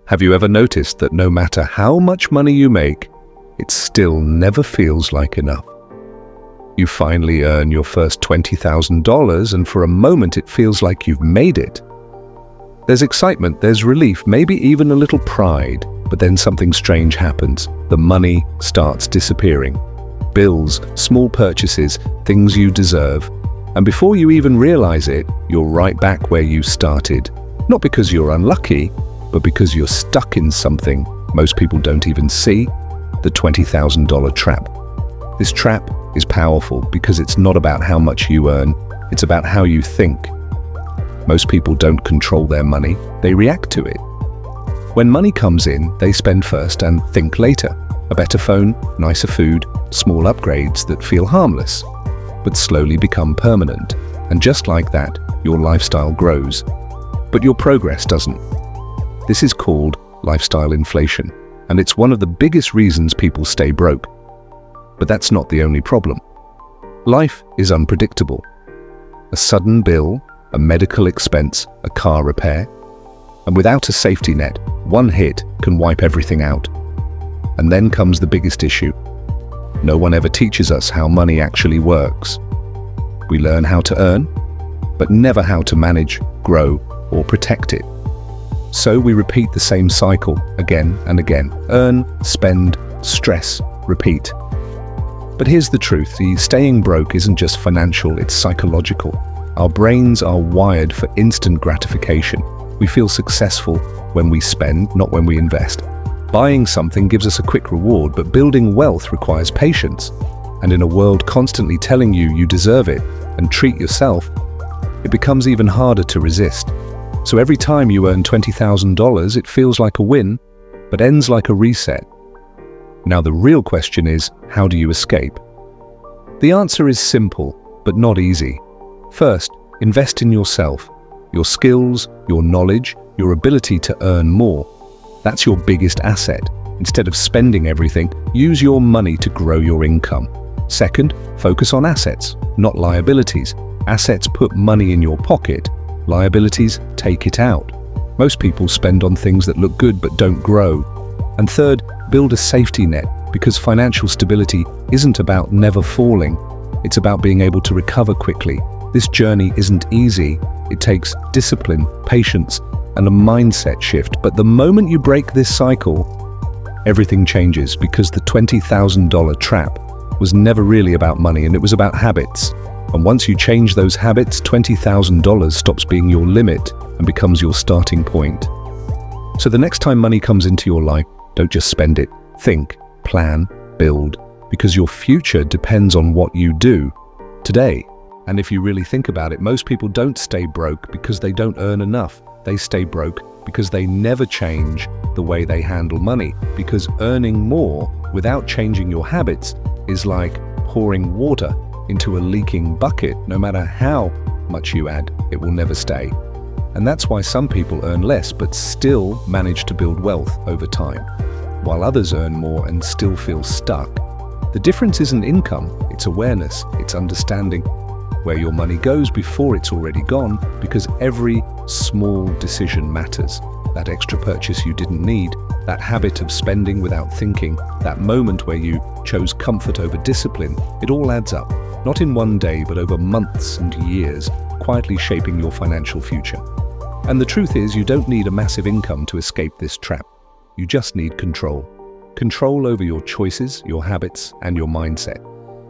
Have you ever noticed that no matter how much money you make, it still never feels like enough? You finally earn your first $20,000 and for a moment it feels like you've made it. There's excitement, there's relief, maybe even a little pride, but then something strange happens. The money starts disappearing. Bills, small purchases, things you deserve. And before you even realize it, you're right back where you started. Not because you're unlucky, but because you're stuck in something most people don't even see, the $20,000 trap. This trap is powerful because it's not about how much you earn, it's about how you think. Most people don't control their money, they react to it. When money comes in, they spend first and think later. A better phone, nicer food, small upgrades that feel harmless, but slowly become permanent. And just like that, your lifestyle grows. But your progress doesn't. This is called lifestyle inflation, and it's one of the biggest reasons people stay broke. But that's not the only problem. Life is unpredictable. A sudden bill, a medical expense, a car repair, and without a safety net, one hit can wipe everything out. And then comes the biggest issue. No one ever teaches us how money actually works. We learn how to earn, but never how to manage, grow, or protect it. So we repeat the same cycle again and again. Earn, spend, stress, repeat. But here's the truth, staying broke isn't just financial, it's psychological. Our brains are wired for instant gratification. We feel successful when we spend, not when we invest. Buying something gives us a quick reward, but building wealth requires patience. And in a world constantly telling you you deserve it and treat yourself, it becomes even harder to resist. So every time you earn $20,000, it feels like a win, but ends like a reset. Now the real question is, how do you escape? The answer is simple, but not easy. First, invest in yourself, your skills, your knowledge, your ability to earn more. That's your biggest asset. Instead of spending everything, use your money to grow your income. Second, focus on assets, not liabilities. Assets put money in your pocket. Liabilities take it out. Most people spend on things that look good but don't grow. And third, build a safety net, because financial stability isn't about never falling. It's about being able to recover quickly. This journey isn't easy. It takes discipline, patience, and a mindset shift. But the moment you break this cycle, everything changes, because the $20,000 trap was never really about money, and it was about habits. And once you change those habits, $20,000 stops being your limit and becomes your starting point. So the next time money comes into your life, don't just spend it. Think, plan, build, because your future depends on what you do today. And if you really think about it, most people don't stay broke because they don't earn enough. They stay broke because they never change the way they handle money. Because earning more without changing your habits is like pouring water into a leaking bucket. No matter how much you add, it will never stay. And that's why some people earn less but still manage to build wealth over time, while others earn more and still feel stuck. The difference isn't income, it's awareness, it's understanding where your money goes before it's already gone, because every small decision matters. That extra purchase you didn't need, that habit of spending without thinking, that moment where you chose comfort over discipline, it all adds up. Not in one day, but over months and years, quietly shaping your financial future. And the truth is, you don't need a massive income to escape this trap. You just need control. Control over your choices, your habits, and your mindset.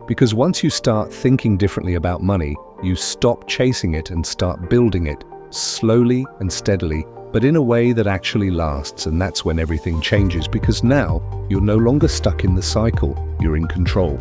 Because once you start thinking differently about money, you stop chasing it and start building it, slowly and steadily, but in a way that actually lasts. And that's when everything changes, because now you're no longer stuck in the cycle, you're in control.